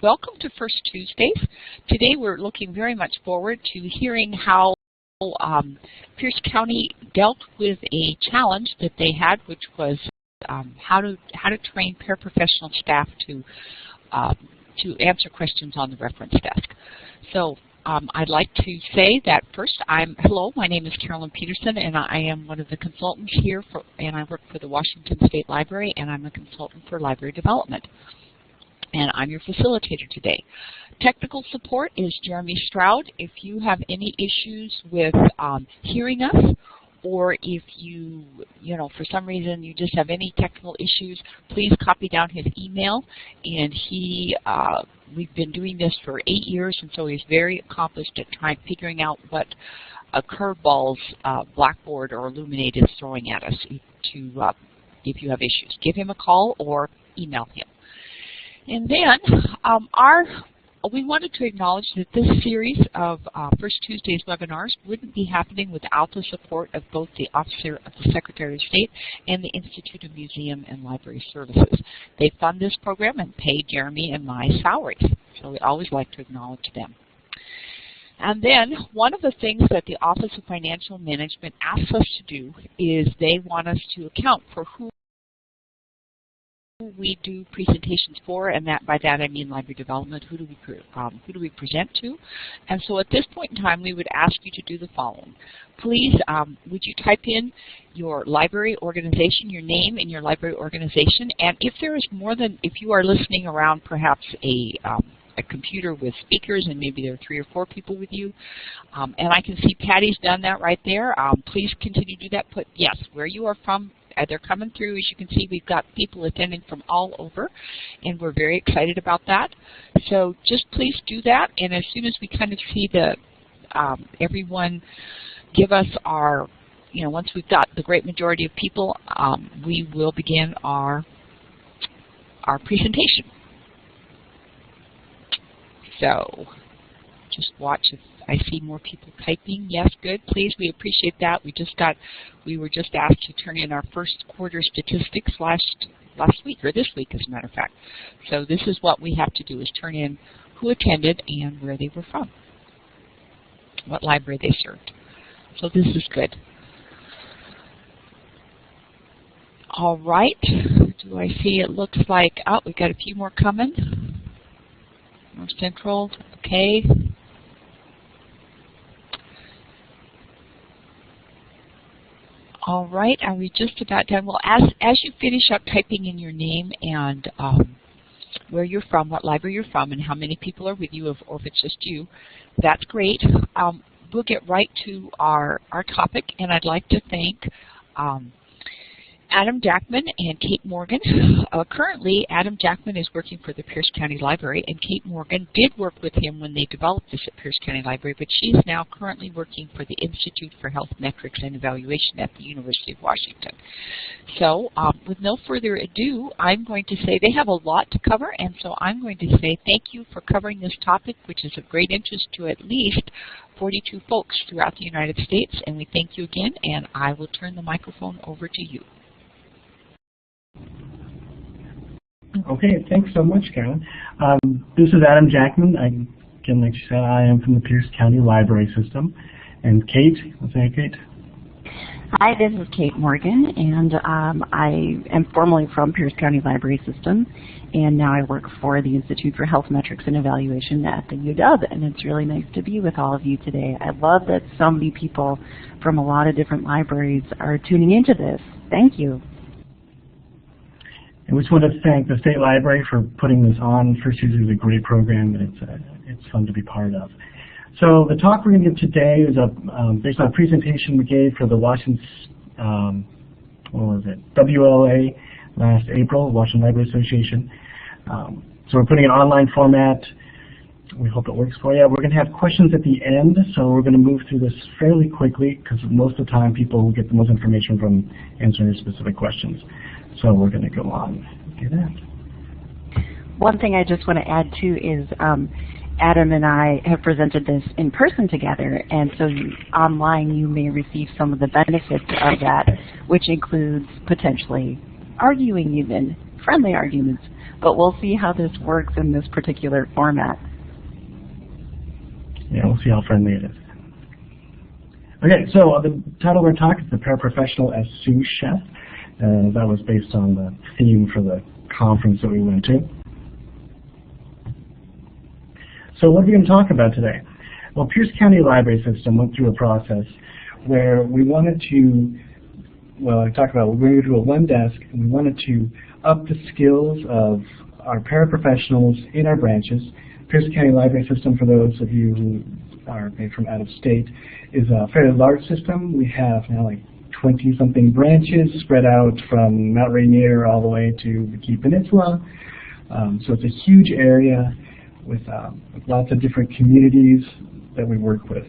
Welcome to First Tuesdays. Today we're looking very much forward to hearing how Pierce County dealt with a challenge that they had, which was how to train paraprofessional staff to answer questions on the reference desk. So I'd like to say that first, hello, my name is Carolyn Peterson, and I am one of the consultants here, and I work for the Washington State Library, and I'm a consultant for library development. And I'm your facilitator today. Technical support is Jeremy Stroud. If you have any issues with hearing us, or if you for some reason you just have any technical issues, please copy down his email. And we've been doing this for 8 years, and so he's very accomplished at figuring out what a curveballs Blackboard or Illuminate is throwing at us if you have issues. Give him a call or email him. And then we wanted to acknowledge that this series of First Tuesdays webinars wouldn't be happening without the support of both the Office of the Secretary of State and the Institute of Museum and Library Services. They fund this program and pay Jeremy and my salaries, so we always like to acknowledge them. And then one of the things that the Office of Financial Management asks us to do is they want us to account for who we do presentations for, and by that I mean library development. Who do we present to? And so at this point in time, we would ask you to do the following. Please, would you type in your library organization, your name and your library organization, and if you are listening around perhaps a computer with speakers, and maybe there are 3 or 4 people with you, and I can see Patty's done that right there. Please continue to do that. Put yes, where you are from. They're coming through. As you can see, we've got people attending from all over, and we're very excited about that. So just please do that, and as soon as we kind of see everyone give us our, once we've got the great majority of people, we will begin our presentation. So just watch if I see more people typing. Yes, good. Please, we appreciate that. We were just asked to turn in our first quarter statistics last week, or this week as a matter of fact. So this is what we have to do, is turn in who attended and where they were from, what library they served. So this is good. All right. Do I see it looks like, we got a few more coming. North Central, okay. All right, are we just about done? Well, as you finish up typing in your name and where you're from, what library you're from, and how many people are with you, or if it's just you, that's great. We'll get right to our topic, and I'd like to thank Adam Jackman and Kate Morgan. Currently, Adam Jackman is working for the Pierce County Library, and Kate Morgan did work with him when they developed this at Pierce County Library, but she's now currently working for the Institute for Health Metrics and Evaluation at the University of Washington. So with no further ado, I'm going to say they have a lot to cover, and so I'm going to say thank you for covering this topic, which is of great interest to at least 42 folks throughout the United States, and we thank you again, and I will turn the microphone over to you. Okay, thanks so much, Carolyn. This is Adam Jackman. Again, like you said, I am from the Pierce County Library System. And Kate, what's that, Kate? Hi, this is Kate Morgan, and I am formerly from Pierce County Library System, and now I work for the Institute for Health Metrics and Evaluation at the UW, and it's really nice to be with all of you today. I love that so many people from a lot of different libraries are tuning into this. Thank you. And we just want to thank the State Library for putting this on. First Tuesday is a great program, and it's fun to be part of. So the talk we're going to give today is based on a presentation we gave for the Washington, WLA last April, Washington Library Association. So we're putting an online format. We hope it works for you. We're going to have questions at the end, so we're going to move through this fairly quickly because most of the time people will get the most information from answering specific questions. So we're going to go on and do that. One thing I just want to add too is Adam and I have presented this in person together, and so online you may receive some of the benefits of that, which includes potentially arguing, even friendly arguments but we'll see how this works in this particular format. Yeah, we'll see how friendly it is. Okay, so the title of our talk is The Paraprofessional as Sous Chef. That was based on the theme for the conference that we went to. So what are we going to talk about today? Well, Pierce County Library System went through a process where we wanted to, well, I talked about we're going to do a one desk, and we wanted to up the skills of our paraprofessionals in our branches. Pierce County Library System, for those of you who are maybe from out of state, is a fairly large system. We have now like 20-something branches spread out from Mount Rainier all the way to the Key Peninsula. So it's a huge area with lots of different communities that we work with.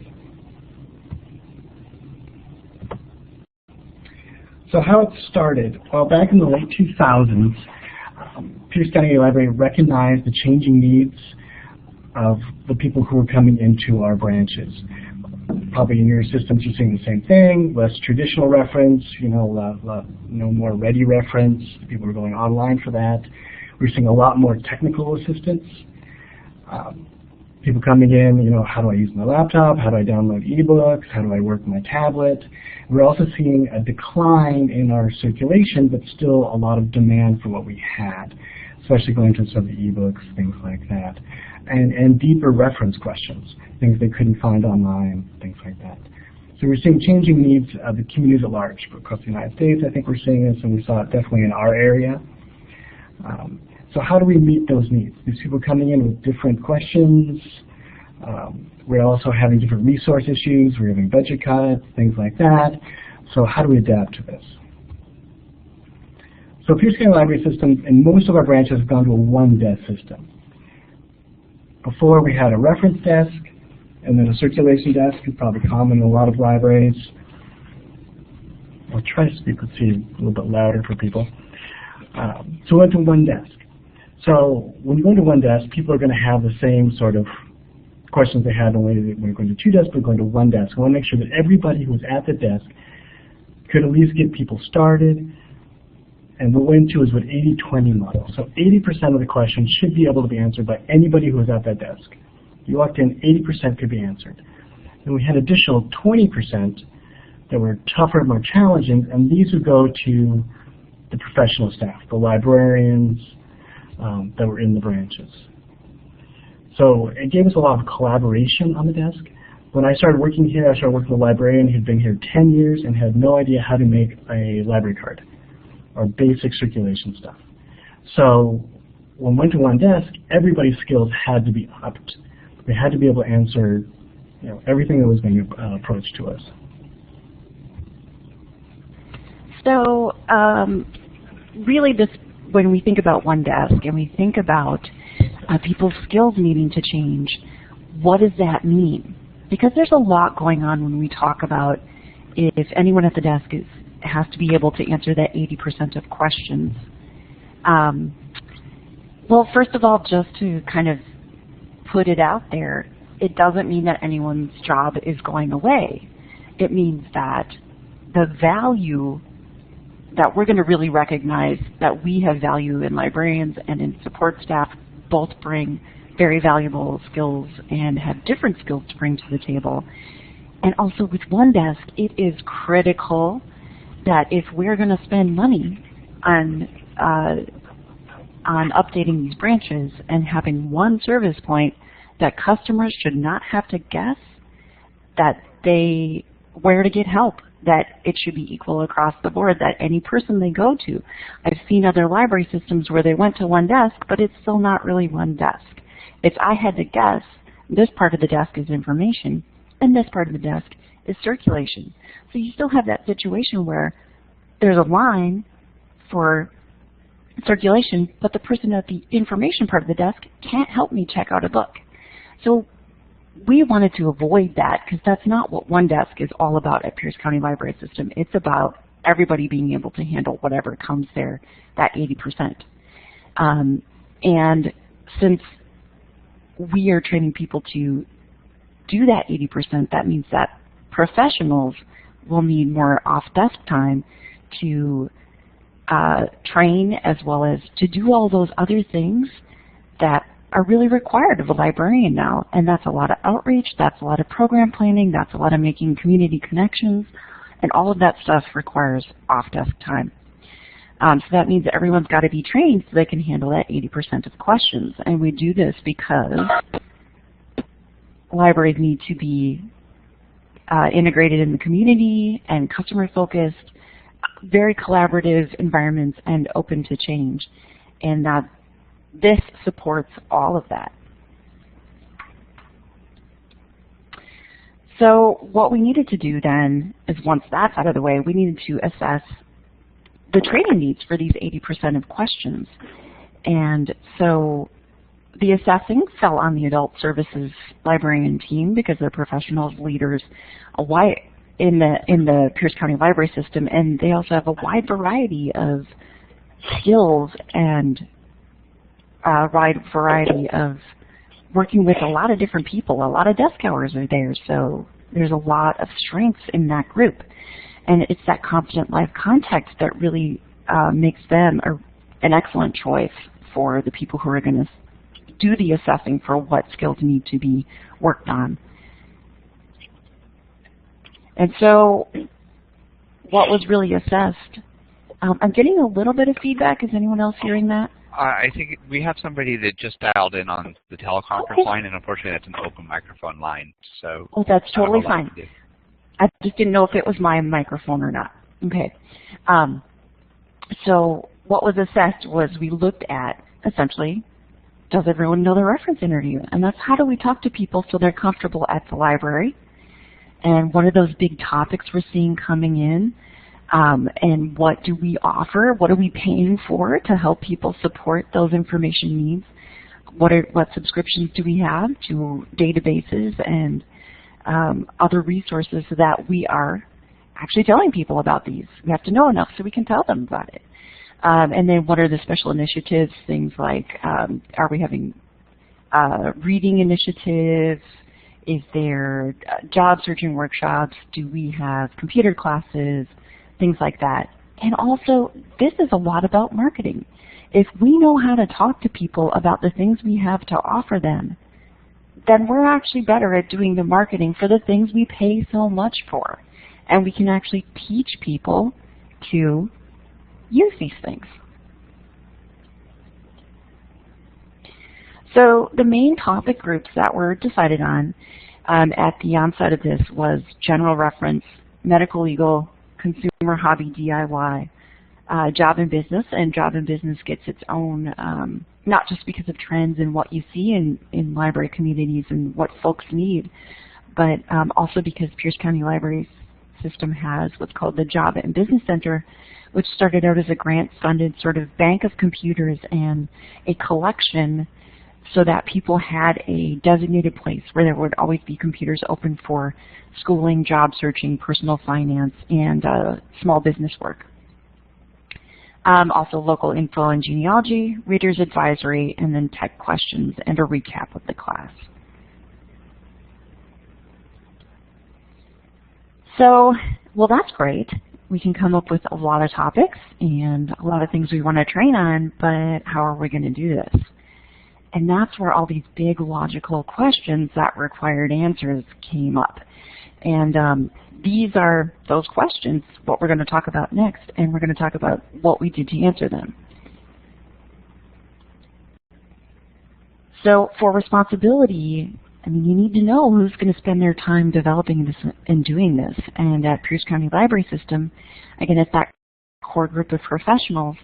So how it started? Well, back in the late 2000s, Pierce County Library recognized the changing needs of the people who were coming into our branches. Probably in your systems you're seeing the same thing, less traditional reference, no more ready reference. People are going online for that. We're seeing a lot more technical assistance. People coming in, how do I use my laptop? How do I download ebooks? How do I work my tablet? We're also seeing a decline in our circulation, but still a lot of demand for what we had, especially going to some of the ebooks, things like that. And deeper reference questions, things they couldn't find online, things like that. So we're seeing changing needs of the communities at large. Across the United States, I think we're seeing this, and we saw it definitely in our area. So how do we meet those needs? These people coming in with different questions. We're also having different resource issues. We're having budget cuts, things like that. So how do we adapt to this? So Pierce County Library System, and most of our branches have gone to a one-desk system. Before we had a reference desk, and then a circulation desk. It's probably common in a lot of libraries. I'll try to speak, let's see, a little bit louder for people. So we went to one desk. So when you go to one desk, people are going to have the same sort of questions they had when we were going to two desks, but going to one desk. We want to make sure that everybody who was at the desk could at least get people started. And what we went to is what 80-20 model. So 80% of the questions should be able to be answered by anybody who was at that desk. You walked in, 80% could be answered. And we had additional 20% that were tougher, more challenging, and these would go to the professional staff, the librarians that were in the branches. So it gave us a lot of collaboration on the desk. When I started working here, I started working with a librarian who'd been here 10 years and had no idea how to make a library card or basic circulation stuff. So when we went to one desk, everybody's skills had to be upped. They had to be able to answer everything that was being approached to us. So really when we think about one desk and we think about people's skills needing to change, what does that mean? Because there's a lot going on when we talk about if anyone at the desk has to be able to answer that 80% of questions. Well, first of all, just to kind of put it out there, it doesn't mean that anyone's job is going away. It means that the value that we're going to really recognize that we have value in librarians and in support staff both bring very valuable skills and have different skills to bring to the table. And also with one desk, it is critical that if we're going to spend money on updating these branches and having one service point, that customers should not have to guess where to get help, that it should be equal across the board, that any person they go to. I've seen other library systems where they went to one desk, but it's still not really one desk. It's I had to guess, this part of the desk is information, and this part of the desk is circulation. So you still have that situation where there's a line for circulation, but the person at the information part of the desk can't help me check out a book. So we wanted to avoid that because that's not what one desk is all about at Pierce County Library System. It's about everybody being able to handle whatever comes there, that 80%. And since we are training people to do that 80%, that means that professionals will need more off-desk time to train as well as to do all those other things that are really required of a librarian now. And that's a lot of outreach, that's a lot of program planning, that's a lot of making community connections, and all of that stuff requires off-desk time. So that means that everyone's got to be trained so they can handle that 80% of questions. And we do this because libraries need to be integrated in the community and customer-focused, very collaborative environments and open to change. And that this supports all of that. So what we needed to do then is, once that's out of the way, we needed to assess the training needs for these 80% of questions. And so the assessing fell on the adult services librarian team because they're professionals, leaders, in the Pierce County Library System, and they also have a wide variety of skills and a wide variety of working with a lot of different people. A lot of desk hours are there, so there's a lot of strengths in that group. And it's that competent live context that really makes them an excellent choice for the people who are going to do the assessing for what skills need to be worked on. And so what was really assessed, I'm getting a little bit of feedback. Is anyone else hearing that? I think we have somebody that just dialed in on the teleconference line, and unfortunately that's an open microphone line. So that's totally fine. I just didn't know if it was my microphone or not. Okay. So what was assessed was we looked at, essentially, does everyone know the reference interview? And that's how do we talk to people so they're comfortable at the library? And what are those big topics we're seeing coming in? And what do we offer? What are we paying for to help people support those information needs? What subscriptions do we have to databases and other resources so that we are actually telling people about these? We have to know enough so we can tell them about it. And then what are the special initiatives? Things like, are we having reading initiatives? Is there job searching workshops? Do we have computer classes? Things like that. And also, this is a lot about marketing. If we know how to talk to people about the things we have to offer them, then we're actually better at doing the marketing for the things we pay so much for. And we can actually teach people to use these things. So the main topic groups that were decided on at the onset of this was general reference, medical legal, consumer hobby DIY, job and business. And job and business gets its own, not just because of trends and what you see in library communities and what folks need, but also because Pierce County Library System has what's called the Job and Business Center, which started out as a grant-funded sort of bank of computers and a collection so that people had a designated place where there would always be computers open for schooling, job searching, personal finance, and small business work. Also local info and genealogy, reader's advisory, and then tech questions and a recap of the class. So, well, that's great. We can come up with a lot of topics and a lot of things we want to train on, but how are we going to do this? And that's where all these big logical questions that required answers came up. And these are those questions, what we're going to talk about next, and we're going to talk about what we did to answer them. So for responsibility, I mean, you need to know who's going to spend their time developing this and doing this. And at Pierce County Library System, again, it's that core group of professionals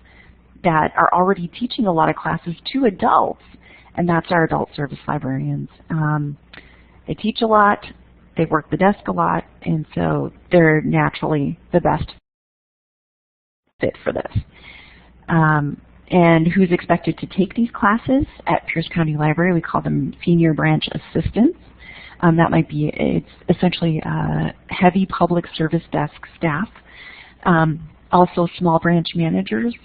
that are already teaching a lot of classes to adults, and that's our adult service librarians. They teach a lot, they work the desk a lot, and so they're naturally the best fit for this. And who's expected to take these classes at Pierce County Library? We call them senior branch assistants. That might be, it's essentially heavy public service desk staff. Also small branch managers,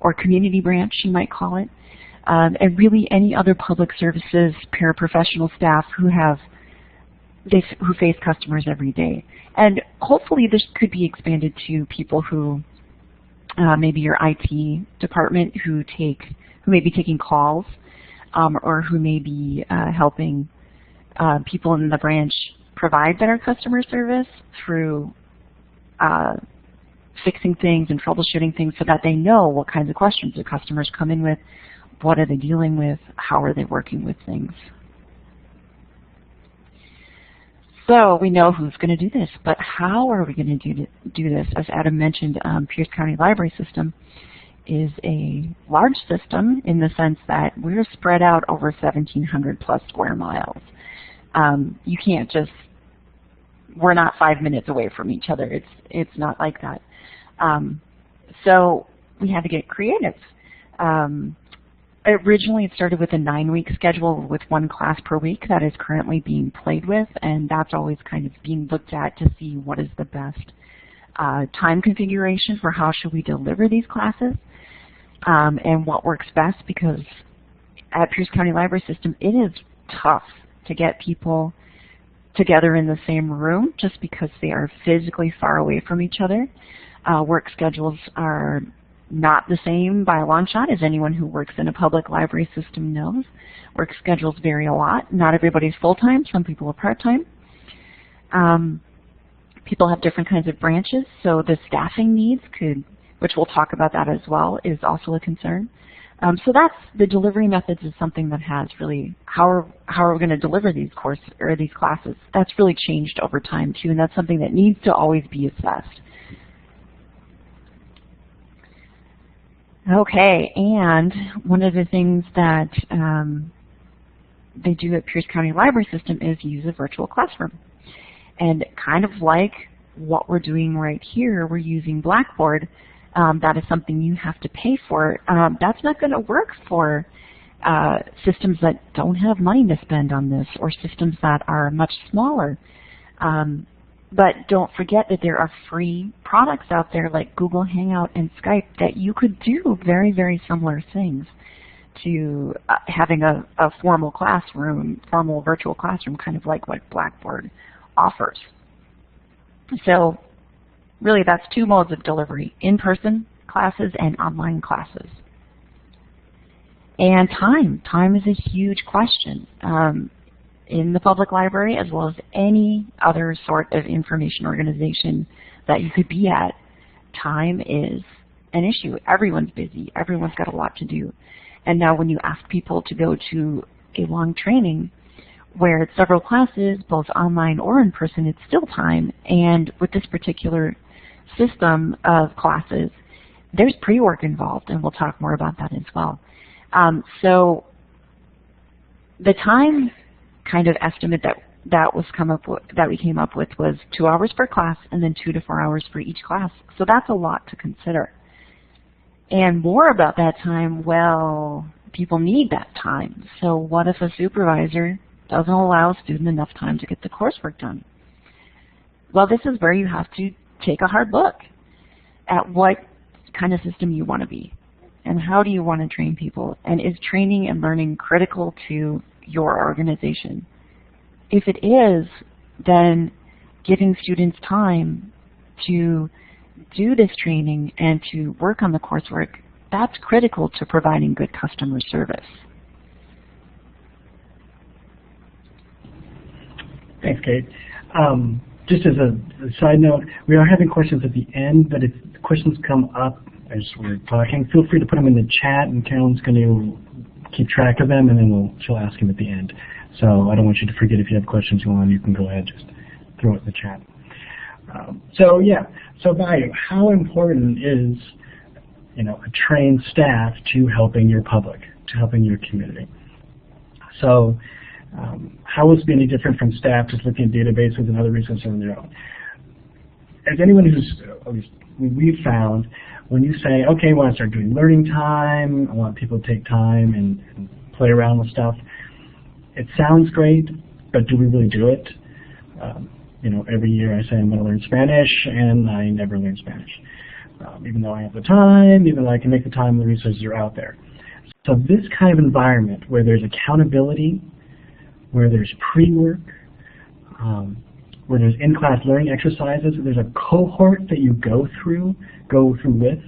or community branch, you might call it. And really any other public services paraprofessional staff who face customers every day. And hopefully this could be expanded to people who maybe your IT department who may be taking calls, or who may be helping people in the branch provide better customer service through fixing things and troubleshooting things so that they know what kinds of questions the customers come in with, what are they dealing with, how are they working with things. So we know who's going to do this, but how are we going to do this? As Adam mentioned, Pierce County Library System is a large system in the sense that we're spread out over 1,700 plus square miles. You can't just, we're not 5 minutes away from each other. It's not like that. So we had to get creative. Originally, it started with a 9-week schedule with 1 class per week that is currently being played with, and that's always kind of being looked at to see what is the best time configuration for how should we deliver these classes, and what works best, because at Pierce County Library System, it is tough to get people together in the same room just because they are physically far away from each other. Work schedules are not the same by a long shot, as anyone who works in a public library system knows. Work schedules vary a lot. Not everybody's full-time. Some people are part-time. People have different kinds of branches, so the staffing needs could, which we'll talk about that as well, is also a concern. So that's the delivery methods is something that has really, how are we going to deliver these these classes? That's really changed over time too, and that's something that needs to always be assessed. Okay, and one of the things that they do at Pierce County Library System is use a virtual classroom. And kind of like what we're doing right here, we're using Blackboard. That is something you have to pay for. That's not going to work for systems that don't have money to spend on this, or systems that are much smaller. But don't forget that there are free products out there like Google Hangout and Skype that you could do very, very similar things to having a formal classroom, formal virtual classroom, kind of like what Blackboard offers. So really that's 2 modes of delivery, in-person classes and online classes. And time is a huge question. In the public library, as well as any other sort of information organization that you could be at, time is an issue. Everyone's busy. Everyone's got a lot to do. And now when you ask people to go to a long training where it's several classes, both online or in person, it's still time. And with this particular system of classes, there's pre-work involved, and we'll talk more about that as well. So the time kind of estimate that we came up with was 2 hours per class, and then 2 to 4 hours for each class. So that's a lot to consider. And more about that time, well, people need that time. So what if a supervisor doesn't allow a student enough time to get the coursework done? Well, this is where you have to take a hard look at what kind of system you want to be, and how do you want to train people, and is training and learning critical to your organization? If it is, then giving students time to do this training and to work on the coursework, that's critical to providing good customer service. Thanks, Kate. Just as a side note, we are having questions at the end, but if questions come up as we're talking, feel free to put them in the chat, and Carolyn's going to keep track of them, and then she'll ask them at the end. So I don't want you to forget, if you have questions you can go ahead, just throw it in the chat. So value. How important is a trained staff to helping your public, to helping your community? So how will this be any different from staff just looking at databases and other resources on their own? As anyone who's, at least we've found, when you say, okay, I want to start doing learning time, I want people to take time and play around with stuff, it sounds great, but do we really do it? Every year I say I'm going to learn Spanish, and I never learn Spanish. Even though I have the time, even though I can make the time, the resources are out there. So this kind of environment where there's accountability, where there's pre-work, where there's in-class learning exercises, there's a cohort that you go through with,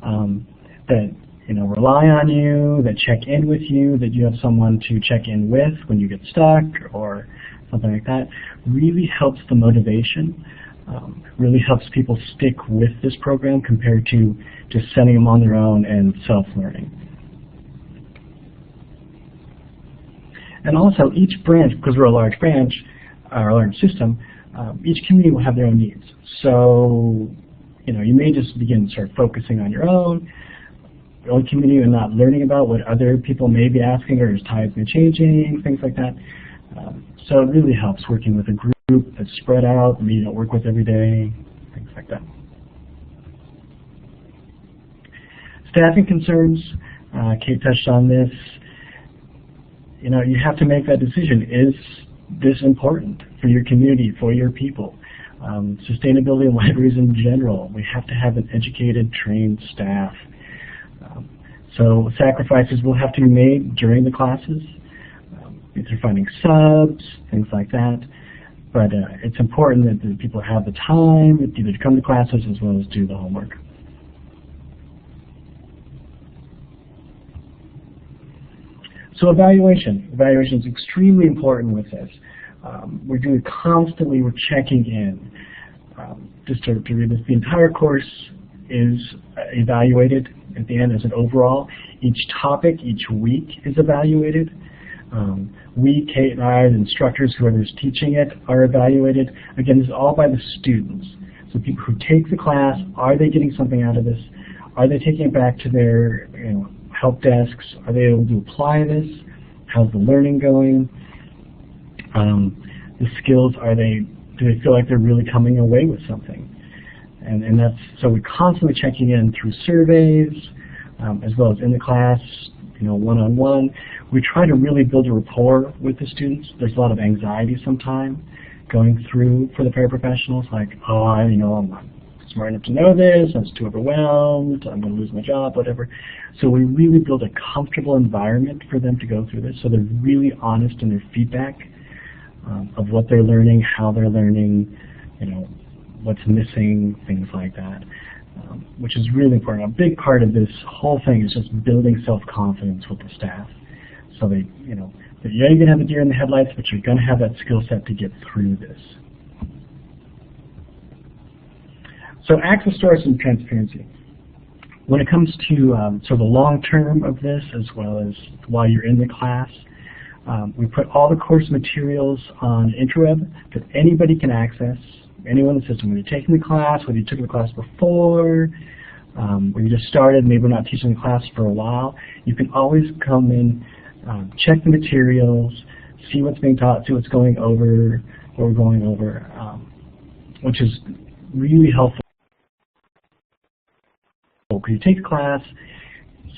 that rely on you, that check in with you, that you have someone to check in with when you get stuck or something like that, really helps the motivation, really helps people stick with this program compared to just sending them on their own and self-learning. And also each branch, because we're a large branch, or a large system, each community will have their own needs. So, you may just begin to start focusing on your own community and not learning about what other people may be asking, or is times been changing, things like that. So it really helps working with a group that's spread out, maybe you don't work with every day, things like that. Staffing concerns, Kate touched on this. You have to make that decision. Is this important for your community, for your people? Sustainability in libraries in general. We have to have an educated, trained staff. So sacrifices will have to be made during the classes. Either finding subs, things like that. But it's important that the people have the time either to come to classes as well as do the homework. So evaluation. Evaluation is extremely important with this. We're doing constantly, we're checking in. Just to read this, the entire course is evaluated at the end as an overall. Each topic, each week is evaluated. We, Kate and I, the instructors, whoever's teaching it, are evaluated. Again, this is all by the students. So people who take the class, are they getting something out of this? Are they taking it back to their help desks? Are they able to apply this? How's the learning going? The skills, do they feel like they're really coming away with something? And that's, so we're constantly checking in through surveys, as well as in the class, one-on-one. We try to really build a rapport with the students. There's a lot of anxiety sometimes going through for the paraprofessionals, like, I'm not smart enough to know this, I'm just too overwhelmed, I'm going to lose my job, whatever. So we really build a comfortable environment for them to go through this, so they're really honest in their feedback of what they're learning, how they're learning, what's missing, things like that, which is really important. A big part of this whole thing is just building self-confidence with the staff. So that you're going to have the deer in the headlights, but you're going to have that skill set to get through this. So access to and transparency. When it comes to sort of the long term of this, as well as while you're in the class, we put all the course materials on interweb that anybody can access, anyone in the system. Whether you're taking the class, whether you took the class before, whether you just started, maybe we're not teaching the class for a while, you can always come in, check the materials, see what's being taught, see what's going over, what we're going over, which is really helpful. Because you take the class,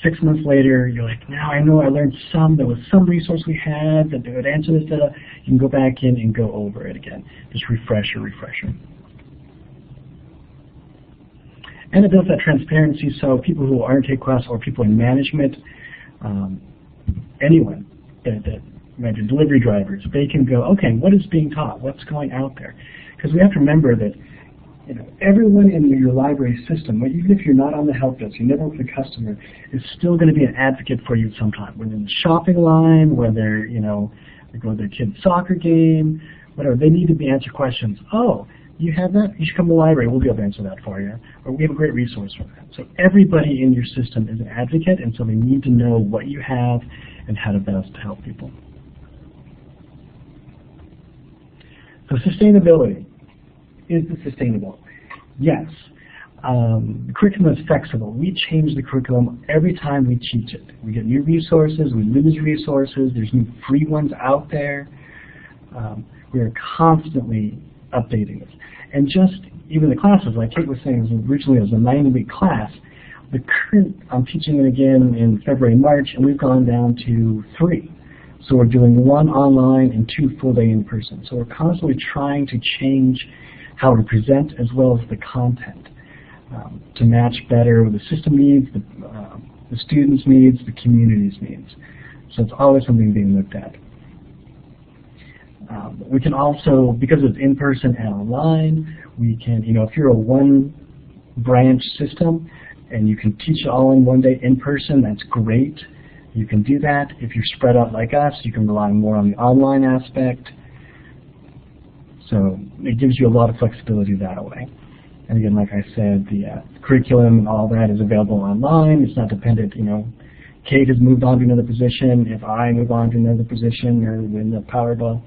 6 months later, you're like, now I know I learned there was some resource we had that would answer this data. You can go back in and go over it again. Just refresher. And it builds that transparency, so people who aren't taking class or people in management, anyone that imagine delivery drivers, they can go, okay, what is being taught? What's going out there? Because we have to remember that everyone in your library system, even if you're not on the help desk, you never work with a customer, is still going to be an advocate for you sometime. Whether in the shopping line, whether they go to their kid's soccer game, whatever, they need to be answered questions. Oh, you have that? You should come to the library. We'll be able to answer that for you. Or we have a great resource for that. So everybody in your system is an advocate, and so they need to know what you have and how to best help people. So sustainability. Is it sustainable? Yes. The curriculum is flexible. We change the curriculum every time we teach it. We get new resources, we lose resources, there's new free ones out there. We are constantly updating it. And just even the classes, like Kate was saying, originally it was a 90-week class. The current, I'm teaching it again in February, March, and we've gone down to 3. So we're doing 1 online and 2 full-day in person. So we're constantly trying to change how to present as well as the content to match better with the system needs, the students' needs, the community's needs. So it's always something being looked at. We can also, because it's in person and online, we can, if you're a 1-branch system and you can teach it all in one day in person, that's great. You can do that. If you're spread out like us, you can rely more on the online aspect. So it gives you a lot of flexibility that way. And again, like I said, the curriculum and all that is available online. It's not dependent, Kate has moved on to another position. If I move on to another position or win the Powerball,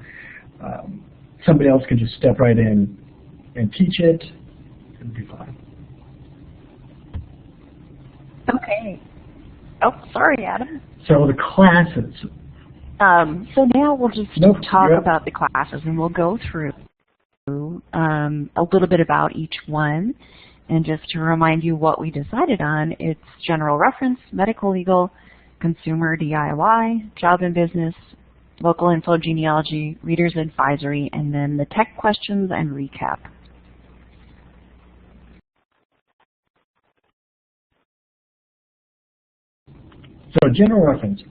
somebody else can just step right in and teach it. It'll be fine. Okay. Oh, sorry, Adam. So the classes. So now we'll just talk about the classes, and we'll go through a little bit about each one. And just to remind you what we decided on, it's general reference, medical legal, consumer DIY, job and business, local info genealogy, reader's advisory, and then the tech questions and recap. So general reference.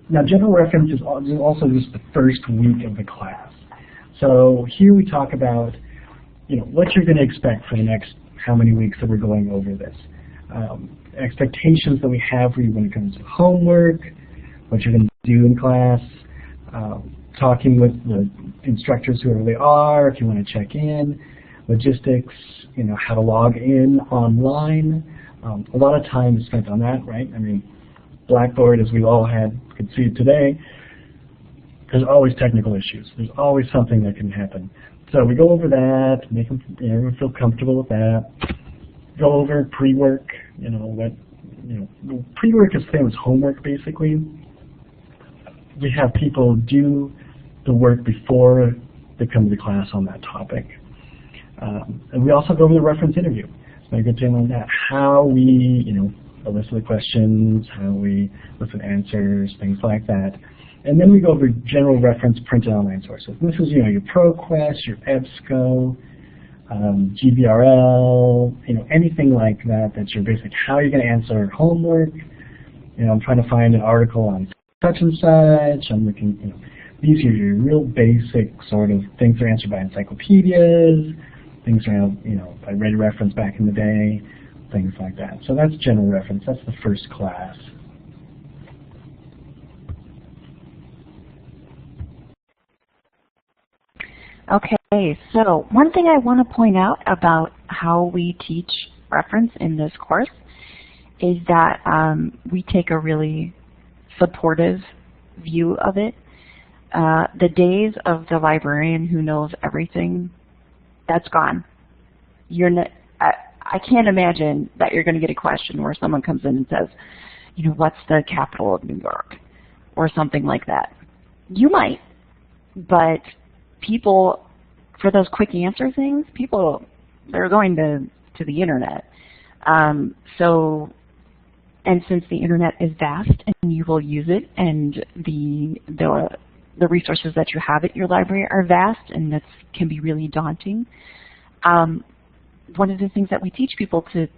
Now general reference is also just the first week of the class. So here we talk about what you're going to expect for the next how many weeks that we're going over this. Expectations that we have for you when it comes to homework, what you're going to do in class, talking with the instructors, whoever they are, if you want to check in, logistics, how to log in online. A lot of time is spent on that, right? I mean, Blackboard, as we all could see today, there's always technical issues. There's always something that can happen. So we go over that, make them feel comfortable with that. Go over pre-work, pre-work is the same as homework basically. We have people do the work before they come to the class on that topic. And we also go over the reference interview. So a good thing on that, how we, elicit the questions, how we listen answers, things like that. And then we go over general reference printed online sources. This is, your ProQuest, your EBSCO, GVRL, anything like that. That's your basic. How are you going to answer homework? I'm trying to find an article on such and such. I'm looking. These are your real basic sort of things that are answered by encyclopedias, things around, by read reference back in the day, things like that. So that's general reference. That's the first class. Okay, so one thing I want to point out about how we teach reference in this course is that we take a really supportive view of it. The days of the librarian who knows everything, that's gone. I can't imagine that you're going to get a question where someone comes in and says, what's the capital of New York? Or something like that. You might, but people, for those quick answer things, they're going to the internet. And since the internet is vast and you will use it, and the resources that you have at your library are vast, and that can be really daunting. One of the things that we teach people to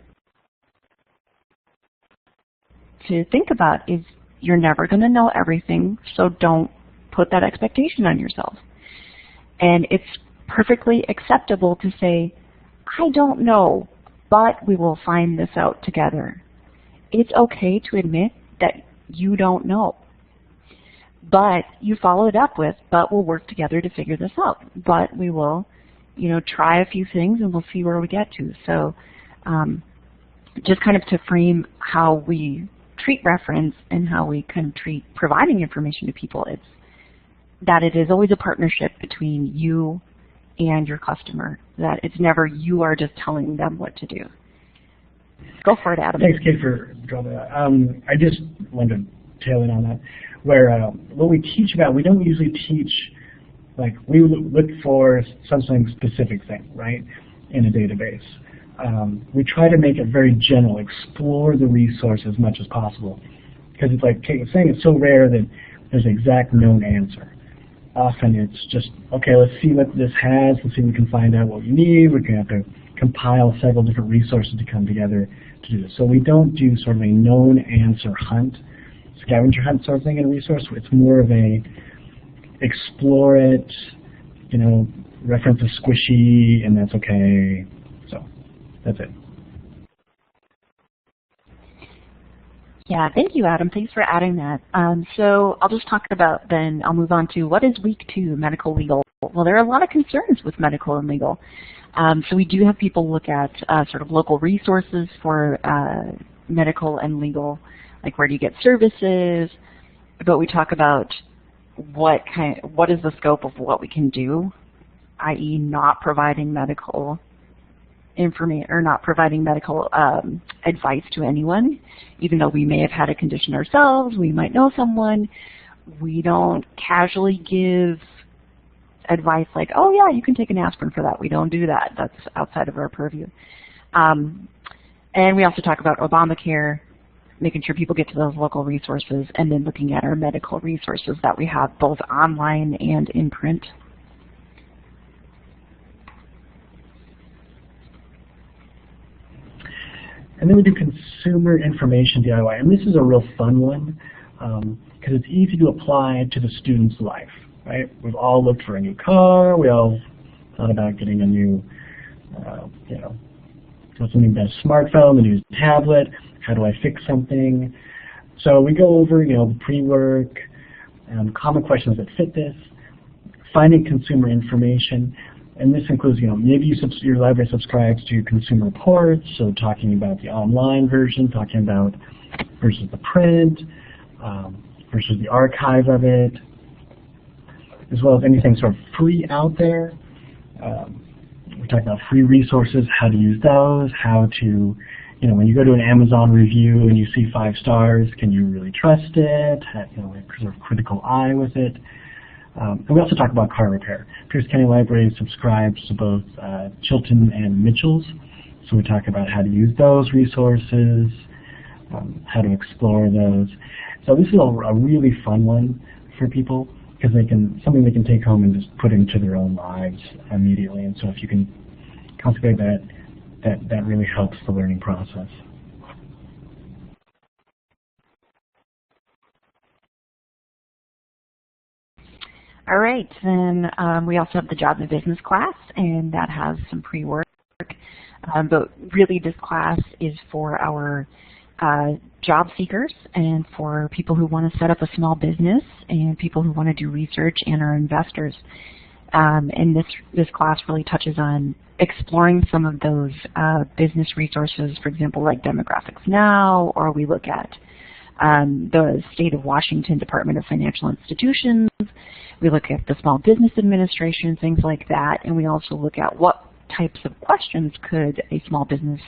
think about is you're never going to know everything, so don't put that expectation on yourself. And it's perfectly acceptable to say, I don't know, but we will find this out together. It's okay to admit that you don't know. But you follow it up with, but we'll work together to figure this out. But we will, try a few things and we'll see where we get to. So just kind of to frame how we treat reference and how we kind of treat providing information to people, it's that it is always a partnership between you and your customer, that it's never you are just telling them what to do. Go for it, Adam. Thanks, Kate, for drawing that. I just wanted to tail in on that, where what we teach about, we don't usually teach, like we look for something specific thing, right, in a database. We try to make it very general, explore the resource as much as possible. Because it's like Kate was saying, it's so rare that there's an exact known answer. Often it's just, okay, let's see what this has, let's see if we can find out what we need. We're going to have to compile several different resources to come together to do this. So we don't do sort of a known answer hunt, scavenger hunt sort of thing in a resource. It's more of a explore it, reference is squishy, and that's okay. So that's it. Yeah, thank you, Adam. Thanks for adding that. So I'll just talk about then, I'll move on to what is week 2, medical legal. Well, there are a lot of concerns with medical and legal. So we do have people look at sort of local resources for medical and legal, like where do you get services, but we talk about what is the scope of what we can do, i.e. not providing medical information or not providing medical advice to anyone, even though we may have had a condition ourselves, we might know someone. We don't casually give advice like, oh yeah, you can take an aspirin for that. We don't do that. That's outside of our purview. And we also talk about Obamacare, making sure people get to those local resources, and then looking at our medical resources that we have both online and in print. And then we do consumer information DIY, and this is a real fun one because it's easy to apply to the student's life, right? We've all looked for a new car, we all thought about getting a new, something about a smartphone, a new tablet, how do I fix something? So we go over, the pre-work, common questions that fit this, finding consumer information. And this includes, maybe your library subscribes to consumer reports, so talking about the online version, talking about versus the print, versus the archive of it, as well as anything sort of free out there. We talk about free resources, how to use those, how to, when you go to an Amazon review and you see 5 stars, can you really trust it? Sort of critical eye with it. And we also talk about car repair. Pierce County Library subscribes to both Chilton and Mitchell's, so we talk about how to use those resources, how to explore those. So this is a really fun one for people because something they can take home and just put into their own lives immediately. And so if you can cultivate that really helps the learning process. All right, then we also have the job and business class, and that has some pre-work. But really this class is for our job seekers and for people who want to set up a small business and people who want to do research and our investors. And this class really touches on exploring some of those business resources, for example, like Demographics Now, or we look at the State of Washington Department of Financial Institutions. We look at the Small Business Administration, things like that, and we also look at what types of questions could a small business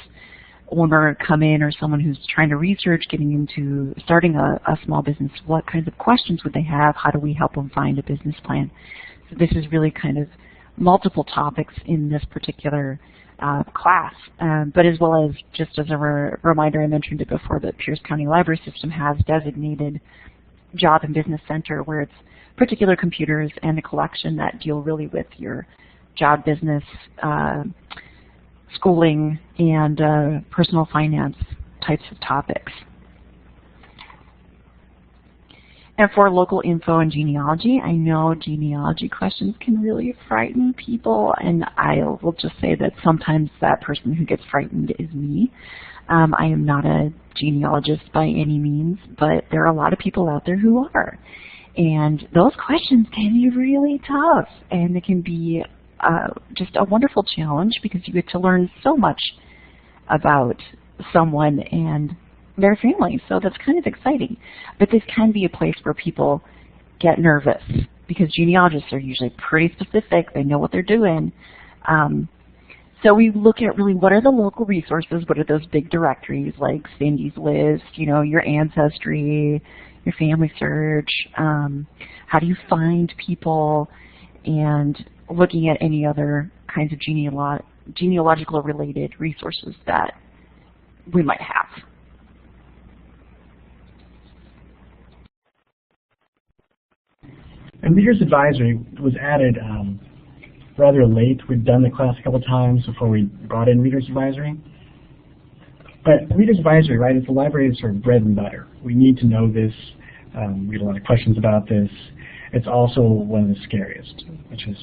owner come in, or someone who's trying to research getting into starting a small business. What kinds of questions would they have? How do we help them find a business plan? So this is really kind of multiple topics in this particular class, but as well as, just as a reminder, I mentioned it before, that Pierce County Library System has designated Job and Business Center, where it's particular computers and a collection that deal really with your job, business, schooling, and personal finance types of topics. And for local info and genealogy, I know genealogy questions can really frighten people, and I will just say that sometimes that person who gets frightened is me. I am not a genealogist by any means, but there are a lot of people out there who are. And those questions can be really tough, and it can be just a wonderful challenge because you get to learn so much about someone and their family, so that's kind of exciting. But this can be a place where people get nervous because genealogists are usually pretty specific. They know what they're doing. So we look at really what are the local resources, what are those big directories like Cindy's List, your Ancestry, your Family Search, how do you find people, and looking at any other kinds of genealogical related resources that we might have. And Reader's Advisory was added rather late. We've done the class a couple times before we brought in Reader's Advisory. But Reader's Advisory, right, it's the library's sort of bread and butter. We need to know this. We get a lot of questions about this. It's also one of the scariest, which is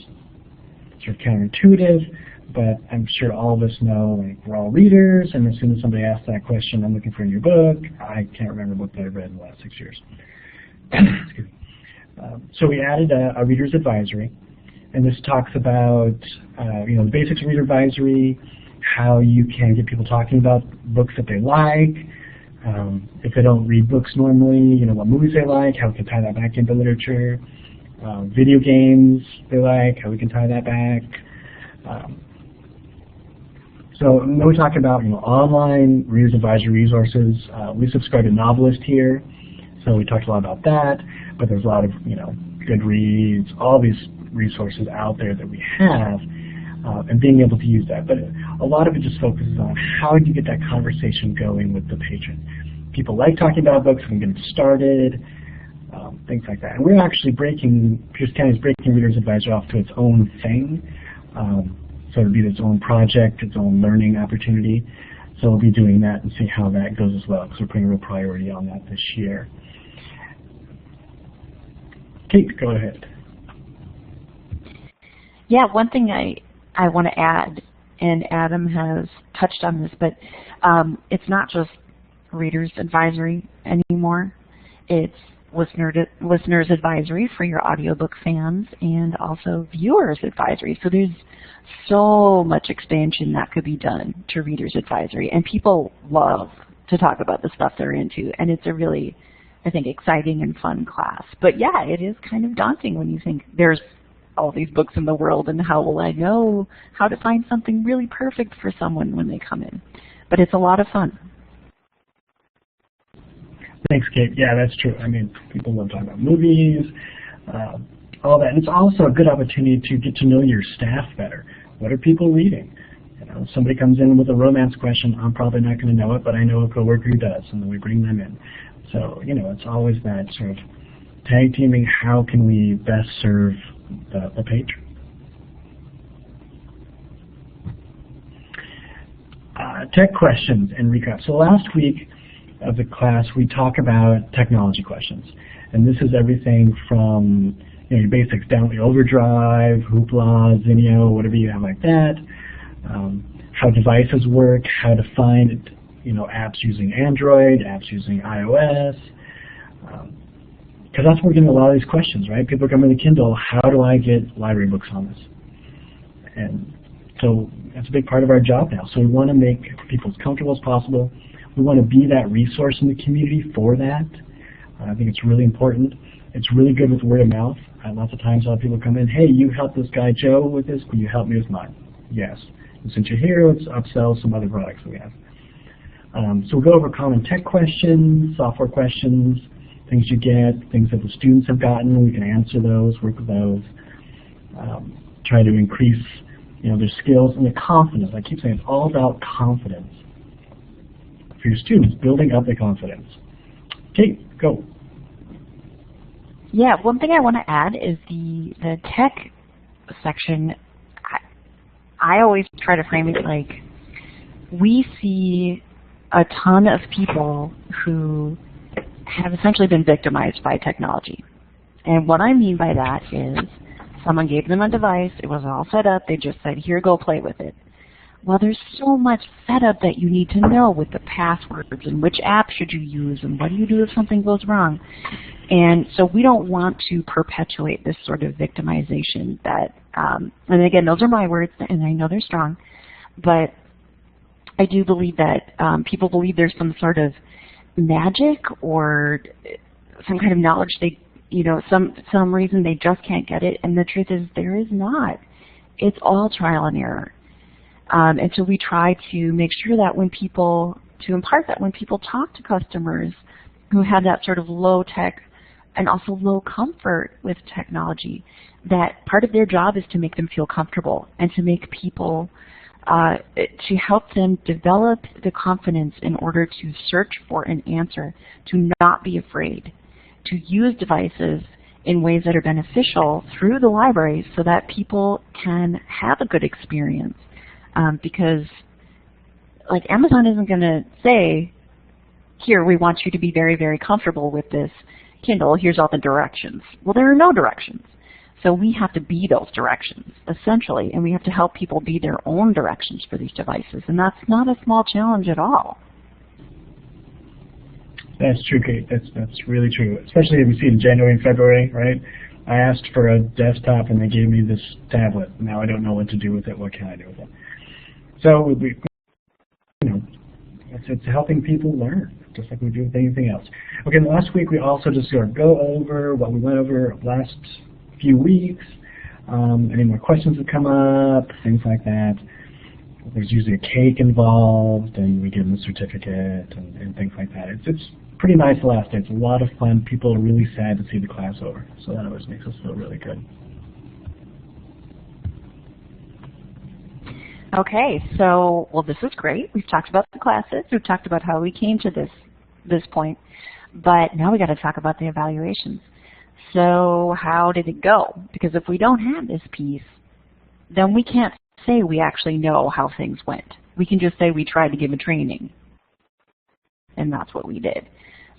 sort of counterintuitive, but I'm sure all of us know, like, we're all readers, and as soon as somebody asks that question, I'm looking for a new book. I can't remember what I read in the last 6 years. Excuse me. So we added a reader's advisory, and this talks about the basics of reader advisory, how you can get people talking about books that they like, if they don't read books normally, what movies they like, how we can tie that back into literature, video games they like, how we can tie that back. So then we talk about online reader's advisory resources. We subscribe to Novelist here, so we talked a lot about that. But there's a lot of Goodreads, all these resources out there that we have, and being able to use that. But a lot of it just focuses on how do you get that conversation going with the patron. People like talking about books, we can get them started, things like that. And we're actually Pierce County is breaking Reader's Advisory off to its own thing. So it'll be its own project, its own learning opportunity. So we'll be doing that and see how that goes as well, because we're putting a real priority on that this year. Kate, go ahead. Yeah, one thing I want to add, and Adam has touched on this, but it's not just Reader's Advisory anymore. It's Listener's Advisory for your audiobook fans, and also Viewer's Advisory. So there's so much expansion that could be done to Reader's Advisory, and people love to talk about the stuff they're into, and it's a really, I think, exciting and fun class. But yeah, it is kind of daunting when you think there's all these books in the world, and how will I know how to find something really perfect for someone when they come in? But it's a lot of fun. Thanks, Kate. Yeah, that's true. I mean, people love talking about movies, all that. And it's also a good opportunity to get to know your staff better. What are people reading? If somebody comes in with a romance question, I'm probably not going to know it, but I know a coworker who does, and then we bring them in. So, it's always that sort of tag teaming. How can we best serve the patron? Tech questions and recap. So last week of the class, we talk about technology questions. And this is everything from your basics down to Overdrive, Hoopla, Zinio, whatever you have like that. How devices work, how to find apps using Android, apps using iOS. Because that's where we're getting a lot of these questions, right? People are coming to Kindle, how do I get library books on this? And so that's a big part of our job now. So we want to make people as comfortable as possible. We want to be that resource in the community for that. I think it's really important. It's really good with word of mouth. Lots of times I'll have people come in, hey, you helped this guy Joe with this, will you help me with mine? Yes. And since you're here, let's upsell some other products that we have. So we'll go over common tech questions, software questions, things you get, things that the students have gotten. We can answer those, work with those, try to increase their skills and their confidence. I keep saying it's all about confidence for your students, building up their confidence. Kate, go. Yeah, one thing I want to add is the tech section. I always try to frame it like we see a ton of people who have essentially been victimized by technology. And what I mean by that is someone gave them a device, it was all set up, they just said, here, go play with it. Well, there's so much setup that you need to know with the passwords and which app should you use and what do you do if something goes wrong. And so we don't want to perpetuate this sort of victimization that, and again, those are my words and I know they're strong, but I do believe that people believe there's some sort of magic or some kind of knowledge they, some reason they just can't get it, and the truth is there is not. It's all trial and error. And so we try to make sure that when people talk to customers who have that sort of low tech and also low comfort with technology, that part of their job is to make them feel comfortable and to make people, to help them develop the confidence in order to search for an answer, to not be afraid, to use devices in ways that are beneficial through the library so that people can have a good experience. Because like Amazon isn't going to say, here, we want you to be very, very comfortable with this Kindle. Here's all the directions. Well, there are no directions. So we have to be those directions, essentially, and we have to help people be their own directions for these devices, and that's not a small challenge at all. That's true, Kate. That's really true, especially if we see in January and February, right? I asked for a desktop and they gave me this tablet. Now I don't know what to do with it. What can I do with it? So it's helping people learn, just like we do with anything else. Okay, last week we also just sort of go over what we went over last few weeks. Any more questions that come up, things like that. There's usually a cake involved, and we give them a certificate and things like that. It's pretty nice the last day. It's a lot of fun. People are really sad to see the class over, so that always makes us feel really good. Okay, so, well, this is great. We've talked about the classes. We've talked about how we came to this point, but now we got to talk about the evaluations. So how did it go? Because if we don't have this piece, then we can't say we actually know how things went. We can just say we tried to give a training, and that's what we did.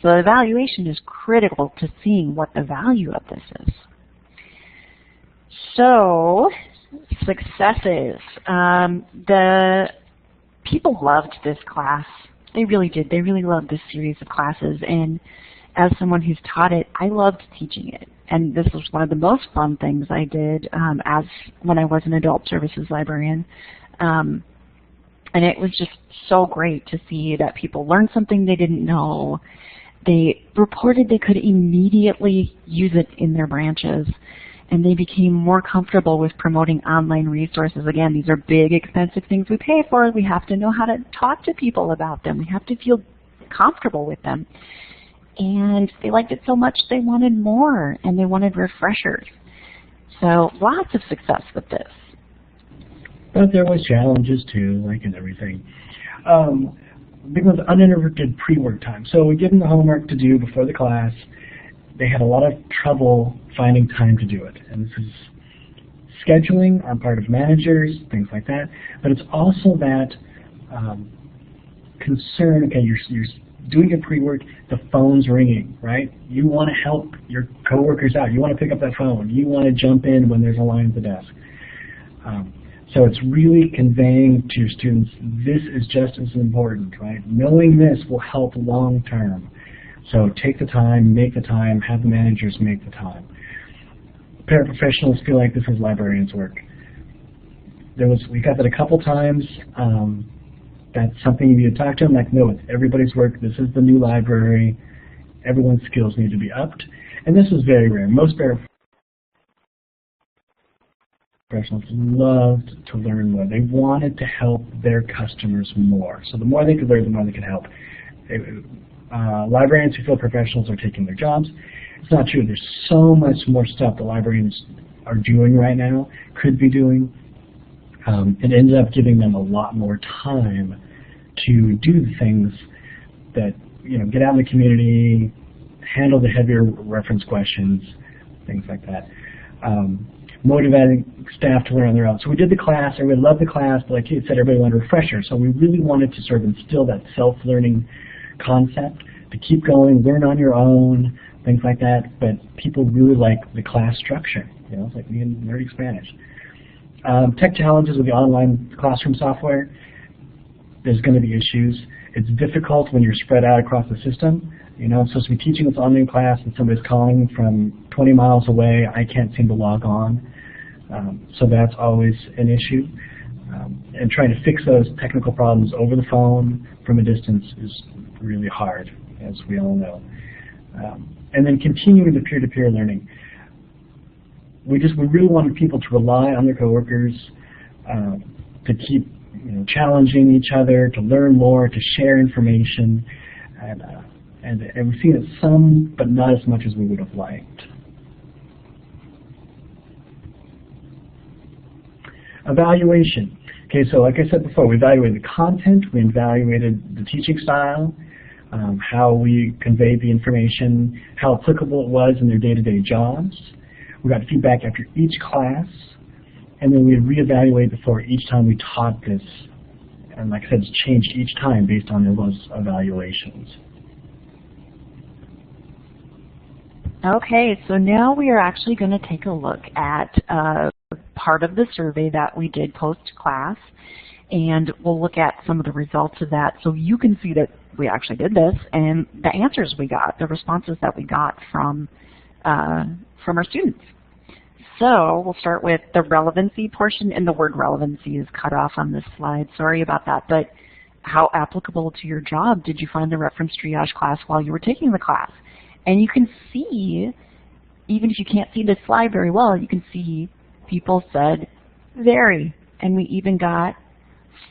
So the evaluation is critical to seeing what the value of this is. So, successes. The people loved this class. They really did. They really loved this series of classes, and as someone who's taught it, I loved teaching it. And this was one of the most fun things I did when I was an adult services librarian. And it was just so great to see that people learned something they didn't know. They reported they could immediately use it in their branches, and they became more comfortable with promoting online resources. Again, these are big, expensive things we pay for. We have to know how to talk to people about them. We have to feel comfortable with them. And they liked it so much they wanted more, and they wanted refreshers. So lots of success with this. But there was challenges too, like in everything. Big one's uninterrupted pre-work time. So we give them the homework to do before the class. They had a lot of trouble finding time to do it. And this is scheduling on part of managers, things like that. But it's also that concern, okay, you're doing your pre-work, the phone's ringing, right? You want to help your coworkers out. You want to pick up that phone. You want to jump in when there's a line at the desk. So it's really conveying to your students, this is just as important, right? Knowing this will help long term. So take the time, make the time, have the managers make the time. Paraprofessionals feel like this is librarians' work. We got that a couple times. That's something you need to talk to them, like, no, it's everybody's work. This is the new library. Everyone's skills need to be upped. And this is very rare. Most paraprofessionals loved to learn more. They wanted to help their customers more. So the more they could learn, the more they could help. Librarians who feel professionals are taking their jobs. It's not true. There's so much more stuff that librarians are doing right now, could be doing. It ended up giving them a lot more time to do things that, get out in the community, handle the heavier reference questions, things like that. Motivating staff to learn on their own. So we did the class, everybody loved the class, but like Kate said, everybody wanted a refresher. So we really wanted to sort of instill that self-learning concept, to keep going, learn on your own, things like that. But people really like the class structure. It's like being learning Spanish. Tech challenges with the online classroom software. There's going to be issues. It's difficult when you're spread out across the system. I'm supposed to be teaching this online class and somebody's calling from 20 miles away. I can't seem to log on. So that's always an issue. And trying to fix those technical problems over the phone from a distance is really hard, as we all know. And then continuing the peer-to-peer learning. We really wanted people to rely on their coworkers, to keep challenging each other, to learn more, to share information, and we've seen it some, but not as much as we would have liked. Evaluation. Okay, so like I said before, we evaluated the content, we evaluated the teaching style, how we conveyed the information, how applicable it was in their day-to-day jobs. We got feedback after each class, and then we reevaluate before each time we taught this. And like I said, it's changed each time based on those evaluations. Okay, so now we are actually going to take a look at part of the survey that we did post-class, and we'll look at some of the results of that so you can see that we actually did this and the answers we got, the responses that we got from our students. So we'll start with the relevancy portion, and the word relevancy is cut off on this slide. Sorry about that, but how applicable to your job did you find the reference triage class while you were taking the class? And you can see, even if you can't see this slide very well, you can see people said very, and we even got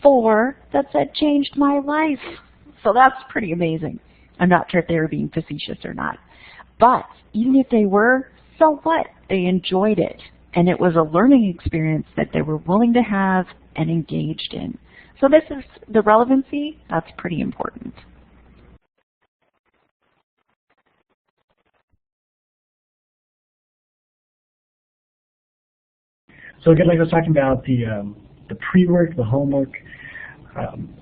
4 that said changed my life. So that's pretty amazing. I'm not sure if they were being facetious or not. But even if they were, so what? They enjoyed it. And it was a learning experience that they were willing to have and engaged in. So this is the relevancy. That's pretty important. So again, like I was talking about, the pre-work, the homework,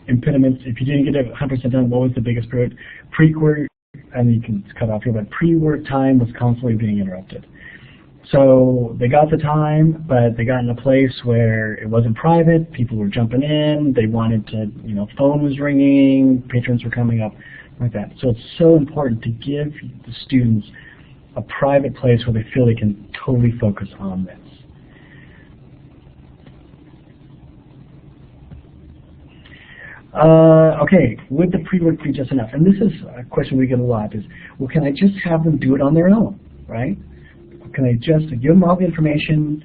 impediments. If you didn't get it 100% done, what was the biggest pre-work? And you can cut off here, but pre-work time was constantly being interrupted. So they got the time, but they got in a place where it wasn't private. People were jumping in. They wanted to, phone was ringing. Patrons were coming up, like that. So it's so important to give the students a private place where they feel they can totally focus on this. Okay, would the pre-work be just enough? And this is a question we get a lot is, well, can I just have them do it on their own, right? Can I just give them all the information,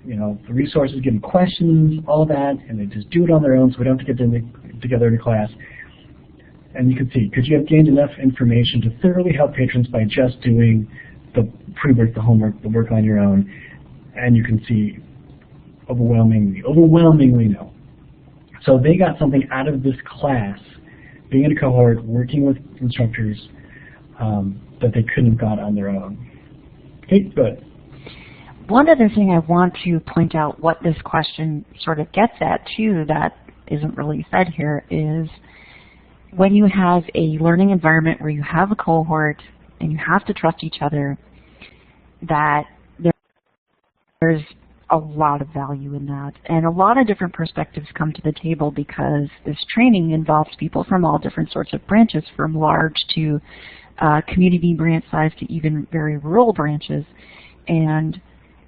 the resources, give them questions, all that, and they just do it on their own so we don't have to get together in a class? And you can see, could you have gained enough information to thoroughly help patrons by just doing the pre-work, the homework, the work on your own? And you can see overwhelmingly no. So they got something out of this class, being in a cohort, working with instructors, that they couldn't have got on their own. Okay, good. One other thing I want to point out what this question sort of gets at, too, that isn't really said here, is when you have a learning environment where you have a cohort and you have to trust each other, that there's a lot of value in that. And a lot of different perspectives come to the table because this training involves people from all different sorts of branches, from large to community branch size to even very rural branches. And